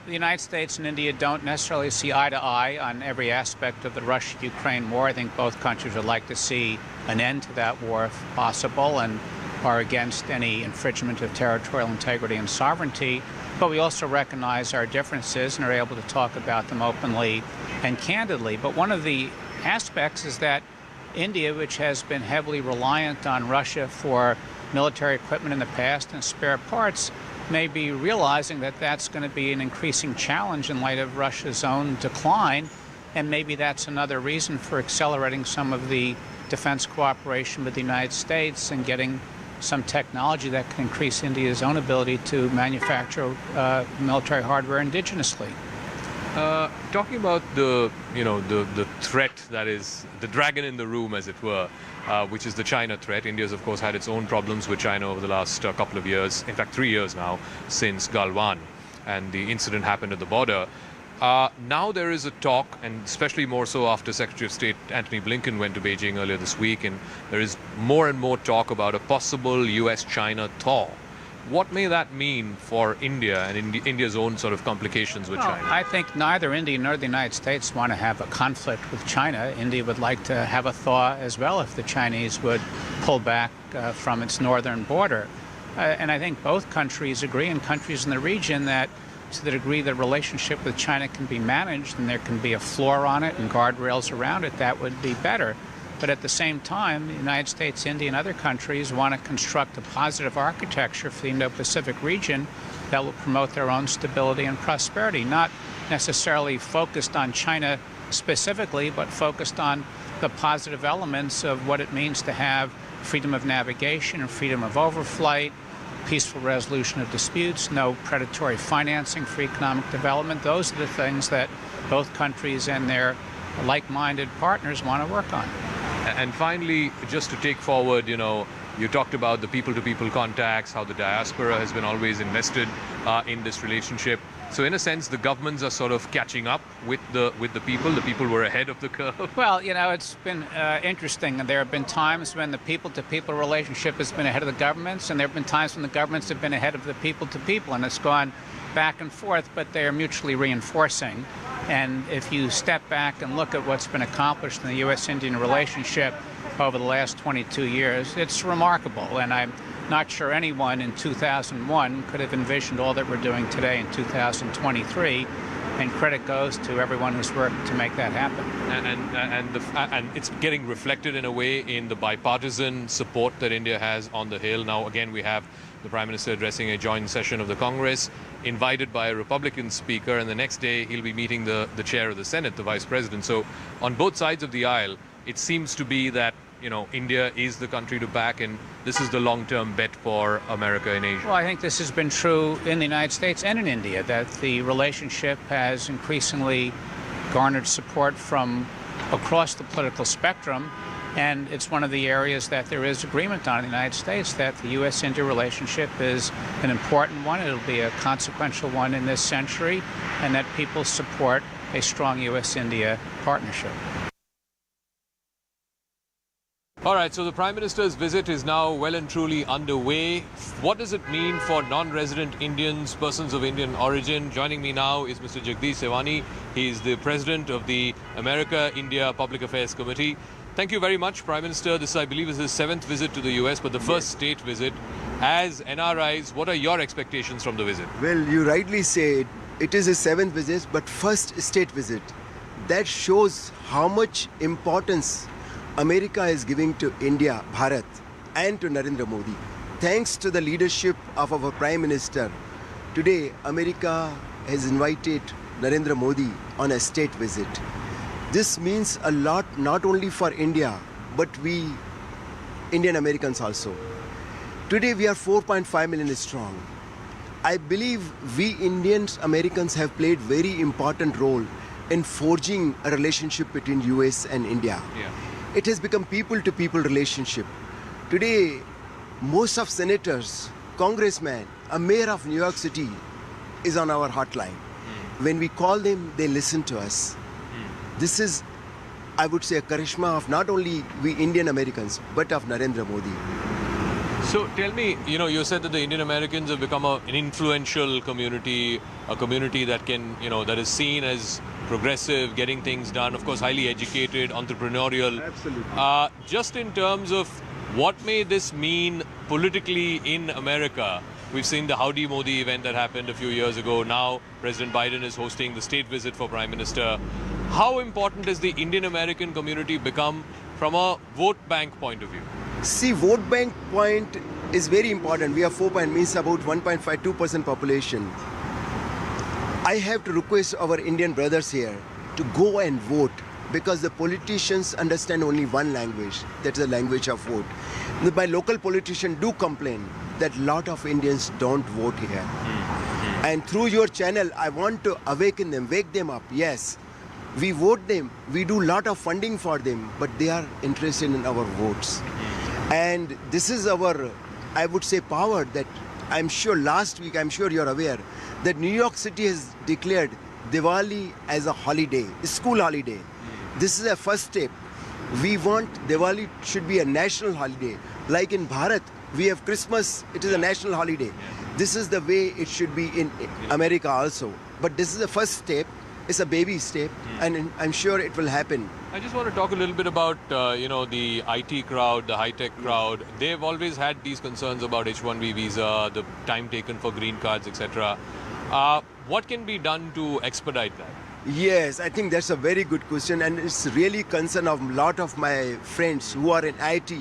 the United States and India don't necessarily see eye to eye on every aspect of the Russia-Ukraine war. I think both countries would like to see an end to that war if possible and are against any infringement of territorial integrity and sovereignty. But we also recognize our differences and are able to talk about them openly and candidly. But one of the aspects is that India, which has been heavily reliant on Russia for military equipment in the past and spare parts, may be realizing that that's going to be an increasing challenge in light of Russia's own decline, and maybe that's another reason for accelerating some of the defense cooperation with the United States and getting some technology that can increase India's own ability to manufacture military hardware indigenously. Talking about the threat that is the dragon in the room, as it were, which is the China threat. India's, of course, had its own problems with China over the last couple of years, in fact 3 years now, since Galwan and the incident happened at the border. Now there is a talk, and especially more so after Secretary of State Antony Blinken went to Beijing earlier this week, and there is more and more talk about a possible US-China thaw. What may that mean for India and India's own sort of complications with China? I think neither India nor the United States want to have a conflict with China. India would like to have a thaw as well if the Chinese would pull back from its northern border. And I think both countries agree, and countries in the region, that to the degree the relationship with China can be managed and there can be a floor on it and guardrails around it, that would be better. But at the same time, the United States, India, and other countries want to construct a positive architecture for the Indo-Pacific region that will promote their own stability and prosperity, not necessarily focused on China specifically, but focused on the positive elements of what it means to have freedom of navigation and freedom of overflight, peaceful resolution of disputes, no predatory financing for economic development. Those are the things that both countries and their like-minded partners want to work on. And finally, just to take forward, you talked about the people-to-people contacts, how the diaspora has been always invested in this relationship. So in a sense, the governments are sort of catching up with the people. The people were ahead of the curve. Well, it's been interesting. There have been times when the people-to-people relationship has been ahead of the governments, and there have been times when the governments have been ahead of the people-to-people, and it's gone back and forth, but they are mutually reinforcing. And if you step back and look at what's been accomplished in the U.S.-Indian relationship over the last 22 years, it's remarkable. And I'm not sure anyone in 2001 could have envisioned all that we're doing today in 2023. And credit goes to everyone who's worked to make that happen. And it's getting reflected in a way in the bipartisan support that India has on the Hill. Now, again, we have the Prime Minister addressing a joint session of the Congress, invited by a Republican speaker, and the next day he'll be meeting the chair of the Senate, the Vice President. So on both sides of the aisle, it seems to be that India is the country to back, and this is the long-term bet for America in Asia. Well, I think this has been true in the United States and in India, that the relationship has increasingly garnered support from across the political spectrum. And it's one of the areas that there is agreement on in the United States, that the U.S.-India relationship is an important one. It'll be a consequential one in this century, and that people support a strong U.S.-India partnership. All right, so the Prime Minister's visit is now well and truly underway. What does it mean for non-resident Indians, persons of Indian origin? Joining me now is Mr. Jagdish Sewani. He's the president of the America-India Public Affairs Committee. Thank you very much, Prime Minister. This, I believe, is his 7th visit to the US, but the first state visit. As NRIs, what are your expectations from the visit? Well, you rightly say it is his 7th visit, but first state visit. That shows how much importance America is giving to India, Bharat, and to Narendra Modi. Thanks to the leadership of our Prime Minister, today America has invited Narendra Modi on a state visit. This means a lot not only for India, but we Indian Americans also. Today we are 4.5 million strong. I believe we Indians Americans have played very important role in forging a relationship between US and India. Yeah. It has become people-to-people relationship. Today, most of senators, congressmen, a mayor of New York City is on our hotline. When we call them, they listen to us. This is, I would say, a charisma of not only we Indian Americans, but of Narendra Modi. So tell me, you said that the Indian Americans have become an influential community, a community that can, that is seen as progressive, getting things done, of course, highly educated, entrepreneurial. Absolutely. Just in terms of what may this mean politically in America? We've seen the Howdy Modi event that happened a few years ago. Now President Biden is hosting the state visit for Prime Minister. How important has the Indian American community become from a vote bank point of view? See, vote bank point is very important. We have 4 point means about 1.52% population. I have to request our Indian brothers here to go and vote because the politicians understand only one language, that is the language of vote. My local politicians do complain that a lot of Indians don't vote here. And through your channel, I want to awaken them, wake them up. Yes, we vote them, we do a lot of funding for them, but they are interested in our votes. And this is our, I would say, power that I'm sure last week, I'm sure you're aware, that New York City has declared Diwali as a holiday, a school holiday. This is a first step. We want Diwali should be a national holiday. Like in Bharat, we have Christmas, it is a national holiday. This is the way it should be in America also. But this is the first step. It's a baby step, and I'm sure it will happen. I just want to talk a little bit about, the IT crowd, the high-tech crowd. They've always had these concerns about H-1B visa, the time taken for green cards, etc. What can be done to expedite that? Yes, I think that's a very good question, and it's really concern of a lot of my friends who are in IT,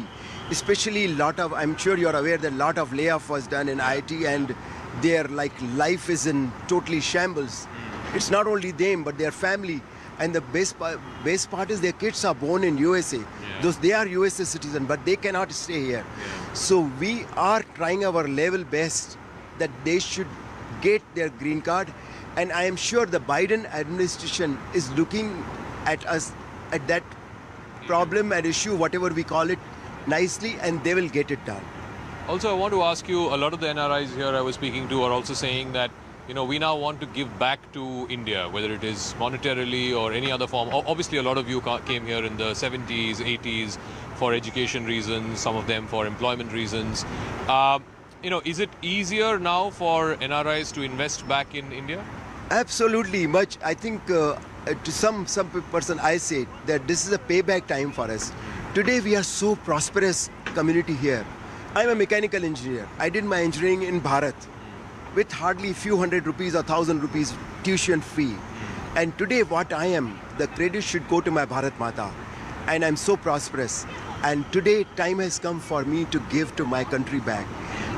especially I'm sure you're aware that a lot of layoff was done in IT, and their life is in totally shambles. It's not only them, but their family. And the best part is their kids are born in USA. They are USA citizens, but they cannot stay here. So we are trying our level best that they should get their green card. And I am sure the Biden administration is looking at us, at that problem and issue, whatever we call it, nicely, and they will get it done. Also, I want to ask you, a lot of the NRIs here I was speaking to are also saying that we now want to give back to India, whether it is monetarily or any other form. Obviously, a lot of you came here in the 70s, 80s for education reasons, some of them for employment reasons. Is it easier now for NRIs to invest back in India? Absolutely, much. I think to some person I say that this is a payback time for us. Today we are so prosperous community here. I'm a mechanical engineer. I did my engineering in Bharat with hardly few hundred rupees or 1,000 rupees tuition fee. And today what I am, the credit should go to my Bharat Mata. And I'm so prosperous. And today time has come for me to give to my country back.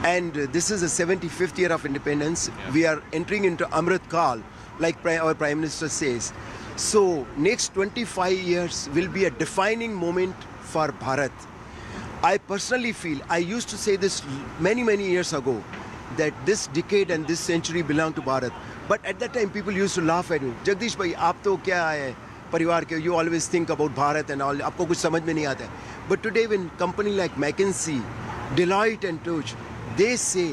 And this is the 75th year of independence. We are entering into Amrit Kal, like our Prime Minister says. So next 25 years will be a defining moment for Bharat. I personally feel, I used to say this many years ago, that this decade and this century belong to Bharat. But at that time, people used to laugh at me. Jagdish bhai, aap to kya hai? Parivar ke, you always think about Bharat and all. Aapko kuch samajh mein nahi aata hai. But today, when company like McKinsey, Deloitte and Touch, they say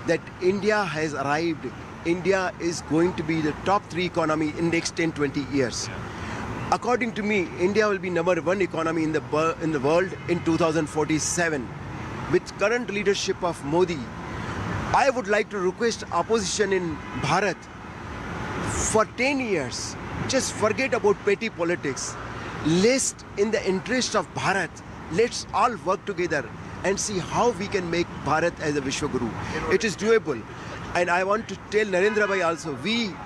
that India has arrived. India is going to be the top 3 economy in next 10-20 years. According to me, India will be number one economy in the world in 2047. With current leadership of Modi, I would like to request opposition in Bharat for 10 years, just forget about petty politics. Let's, in the interest of Bharat, let's all work together and see how we can make Bharat as a Vishwaguru. It is doable. And I want to tell Narendra Bhai also,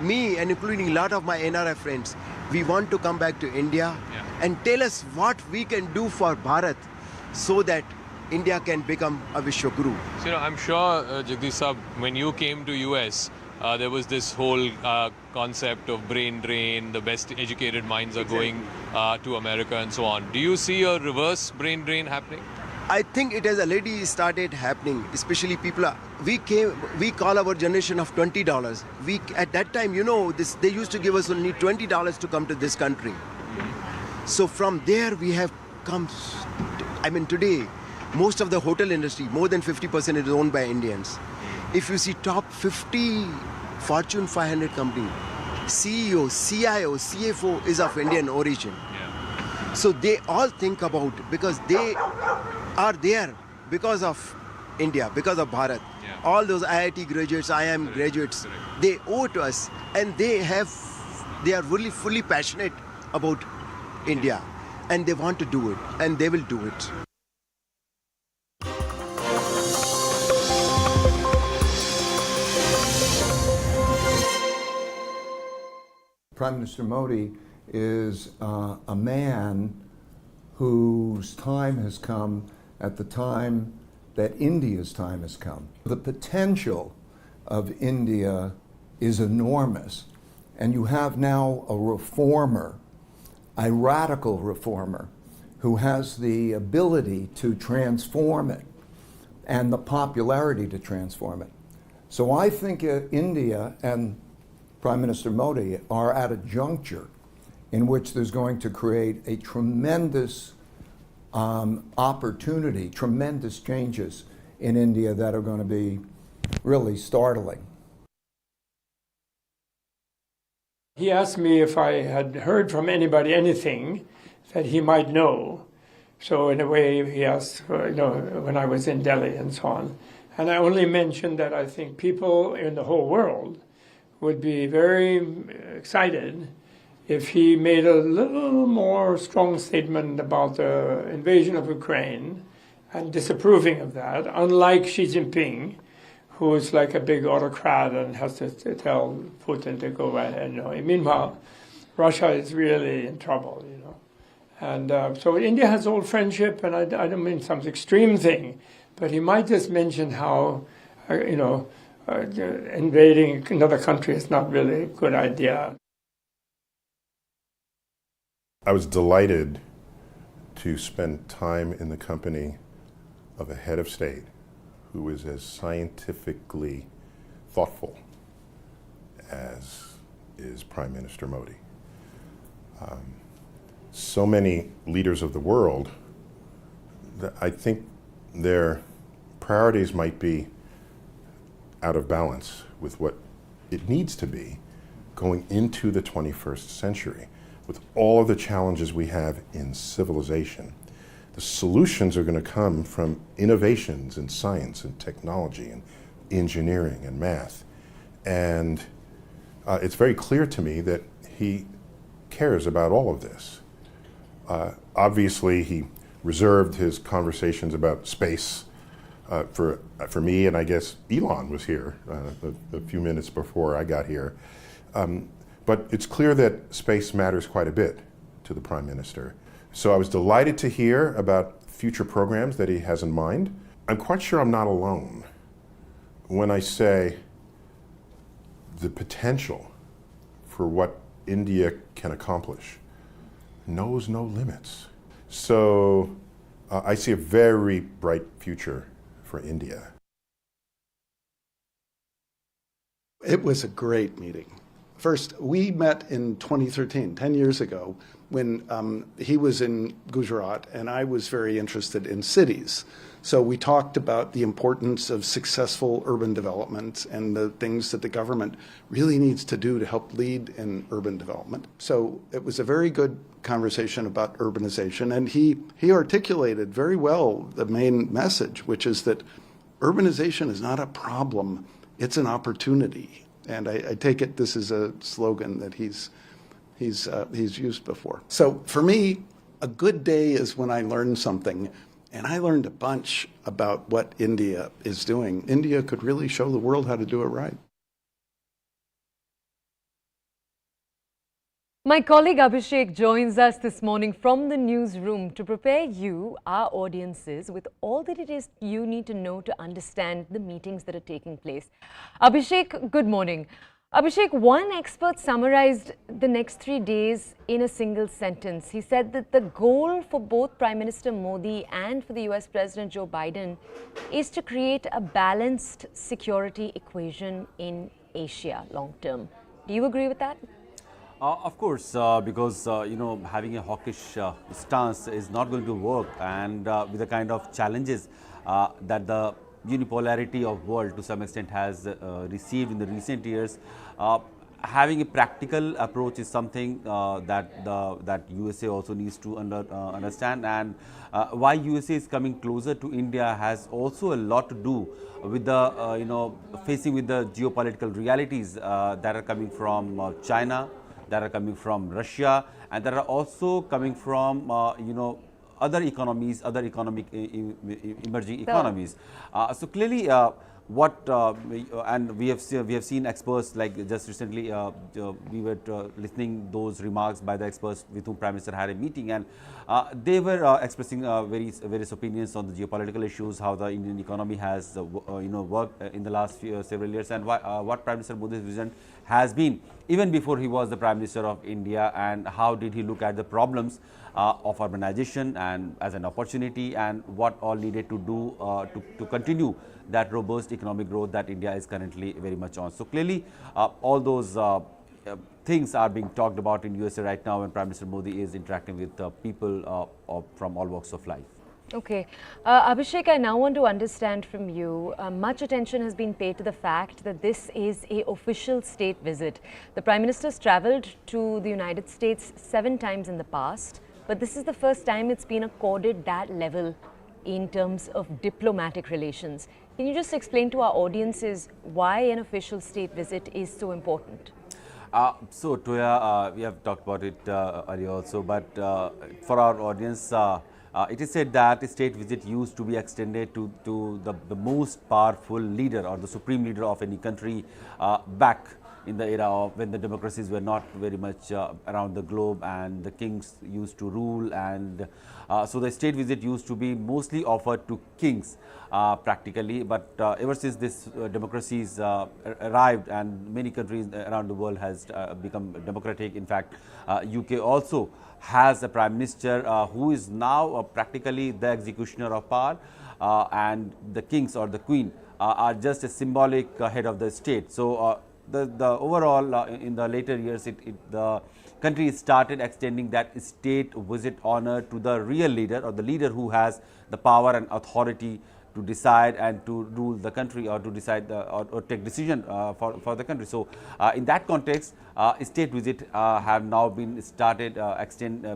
me and including a lot of my NRI friends, we want to come back to India and tell us what we can do for Bharat so that India can become a Vishwaguru. So, I'm sure, Jagdish Saab, when you came to US, there was this whole concept of brain drain, the best educated minds are going to America and so on. Do you see a reverse brain drain happening? I think it has already started happening, especially people we call our generation of $20. At that time, they used to give us only $20 to come to this country. So from there we have come, today, most of the hotel industry, more than 50% is owned by Indians. If you see top 50 Fortune 500 company, CEO, CIO, CFO is of Indian origin. So they all think about, because they are there because of India, because of Bharat. All those IIT graduates, IIM graduates, they owe to us, and they are really fully passionate about India, and they want to do it, and they will do it. Prime Minister Modi is a man whose time has come at the time that India's time has come. The potential of India is enormous, and you have now a reformer, a radical reformer, who has the ability to transform it and the popularity to transform it. So I think India and Prime Minister Modi are at a juncture in which there's going to create a tremendous opportunity, tremendous changes in India that are going to be really startling. He asked me if I had heard from anybody anything that he might know. So in a way, he asked, when I was in Delhi and so on. And I only mentioned that I think people in the whole world would be very excited if he made a little more strong statement about the invasion of Ukraine and disapproving of that, unlike Xi Jinping, who is like a big autocrat and has to tell Putin to go ahead. Meanwhile, Russia is really in trouble, And so India has old friendship, and I don't mean some extreme thing, but he might just mention how, invading another country is not really a good idea. I was delighted to spend time in the company of a head of state who is as scientifically thoughtful as is Prime Minister Modi. So many leaders of the world, I think their priorities might be out of balance with what it needs to be going into the 21st century. With all of the challenges we have in civilization, the solutions are going to come from innovations in science and technology and engineering and math. And it's very clear to me that he cares about all of this. Obviously, he reserved his conversations about space for me, and I guess Elon was here a few minutes before I got here. But it's clear that space matters quite a bit to the Prime Minister. So I was delighted to hear about future programs that he has in mind. I'm quite sure I'm not alone when I say the potential for what India can accomplish knows no limits. So I see a very bright future for India. It was a great meeting. First, we met in 2013, 10 years ago, when he was in Gujarat and I was very interested in cities. So we talked about the importance of successful urban development and the things that the government really needs to do to help lead in urban development. So it was a very good conversation about urbanization, and he articulated very well the main message, which is that urbanization is not a problem, it's an opportunity. And I take it this is a slogan that he's used before. So for me, a good day is when I learn something. And I learned a bunch about what India is doing. India could really show the world how to do it right. My colleague Abhishek joins us this morning from the newsroom to prepare you, our audiences, with all that it is you need to know to understand the meetings that are taking place. Abhishek, good morning. Abhishek, one expert summarized the next 3 days in a single sentence. He said that the goal for both Prime Minister Modi and for the US President Joe Biden is to create a balanced security equation in Asia long term. Do you agree with that? Of course, because, having a hawkish stance is not going to work, and with the kind of challenges that the unipolarity of world to some extent has received in the recent years, having a practical approach is something that USA also needs to understand, and why USA is coming closer to India has also a lot to do with the facing with the geopolitical realities that are coming from China, that are coming from Russia, and that are also coming from other economies, other emerging economies. So clearly, and we have seen experts, like just recently we were listening those remarks by the experts with whom Prime Minister had a meeting, and they were expressing various opinions on the geopolitical issues, how the Indian economy has worked in the last several years, and what Prime Minister Modi's vision has been even before he was the Prime Minister of India, and how did he look at the problems of urbanization and as an opportunity, and what all needed to do to continue that robust economic growth that India is currently very much on. So clearly, all those things are being talked about in USA right now, and Prime Minister Modi is interacting with people from all walks of life. Okay. Abhishek, I now want to understand from you, much attention has been paid to the fact that this is an official state visit. The Prime Minister has travelled to the United States 7 times in the past, but this is the first time it's been accorded that level in terms of diplomatic relations. Can you just explain to our audiences why an official state visit is so important? So, Toya, we have talked about it earlier also, but for our audience, it is said that a state visit used to be extended to the most powerful leader or the supreme leader of any country back in the era of when the democracies were not very much around the globe, and the kings used to rule, and so the state visit used to be mostly offered to kings practically. But ever since this democracies arrived, and many countries around the world has become democratic, in fact UK also has a Prime Minister who is now practically the executioner of power, and the kings or the queen are just a symbolic head of the state. So the overall in the later years, the country started extending that state visit honor to the real leader, or the leader who has the power and authority to decide and to rule the country, or to decide or take decision for the country. So in that context, state visit have now been started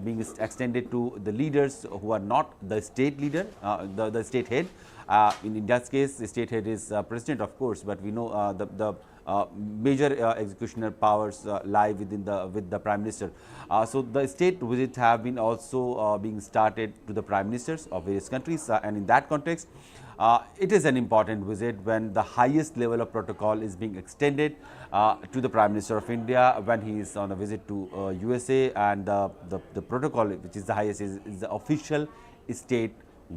being extended to the leaders who are not the state leader, the state head. In India's case, the state head is president, of course, but we know the major executioner powers lie with the Prime Minister. So the state visits have been also being started to the Prime Ministers of various countries, and in that context, it is an important visit when the highest level of protocol is being extended to the Prime Minister of India when he is on a visit to USA, and the protocol which is the highest is the official state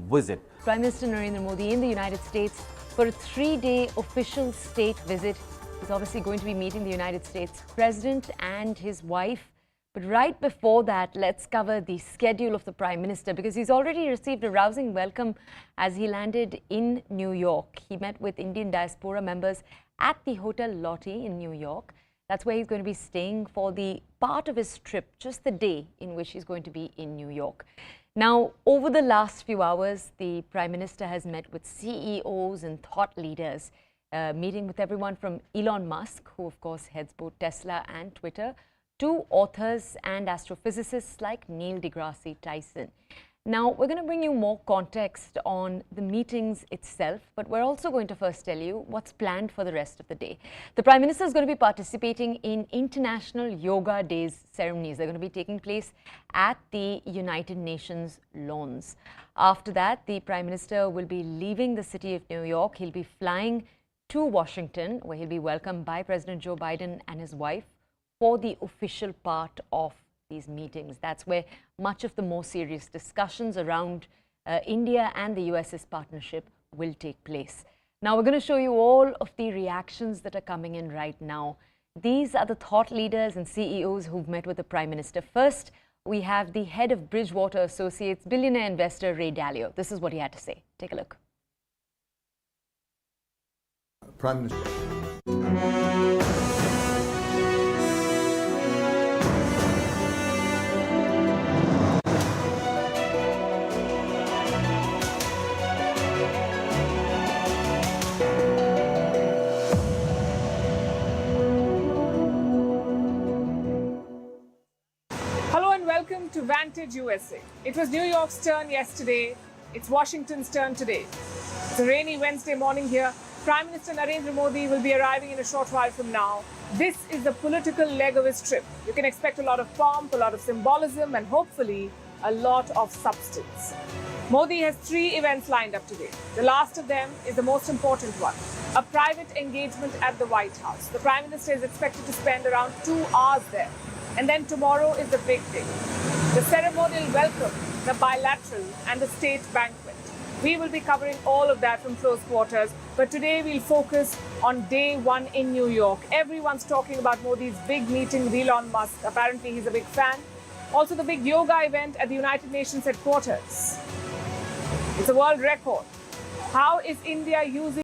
visit. Prime Minister Narendra Modi in the United States for a 3-day official state visit. He's obviously going to be meeting the United States President and his wife. But right before that, let's cover the schedule of the Prime Minister, because he's already received a rousing welcome as he landed in New York. He met with Indian diaspora members at the Hotel Lotte in New York. That's where he's going to be staying for the part of his trip, just the day in which he's going to be in New York. Now, over the last few hours, the Prime Minister has met with CEOs and thought leaders, meeting with everyone from Elon Musk, who of course heads both Tesla and Twitter, to authors and astrophysicists like Neil deGrasse Tyson. Now, we're going to bring you more context on the meetings itself, but we're also going to first tell you what's planned for the rest of the day. The Prime Minister is going to be participating in International Yoga Days ceremonies. They're going to be taking place at the United Nations lawns. After that, the Prime Minister will be leaving the city of New York. He'll be flying to Washington, where he'll be welcomed by President Joe Biden and his wife for the official part of these meetings. That's where much of the more serious discussions around India and the US's partnership will take place. Now, we're going to show you all of the reactions that are coming in right now. These are the thought leaders and CEOs who've met with the Prime Minister. First, we have the head of Bridgewater Associates, billionaire investor Ray Dalio. This is what he had to say. Take a look. Prime Minister. Welcome to Vantage USA. It was New York's turn yesterday. It's Washington's turn today. It's a rainy Wednesday morning here. Prime Minister Narendra Modi will be arriving in a short while from now. This is the political leg of his trip. You can expect a lot of pomp, a lot of symbolism, and hopefully a lot of substance. Modi has 3 events lined up today. The last of them is the most important one, a private engagement at the White House. The Prime Minister is expected to spend around 2 hours there. And then tomorrow is the big day, the ceremonial welcome, the bilateral and the state banquet. We will be covering all of that from close quarters, but today we'll focus on day 1 in New York. Everyone's talking about Modi's big meeting with Elon Musk. Apparently he's a big fan. Also the big yoga event at the United Nations headquarters. It's a world record. How is India using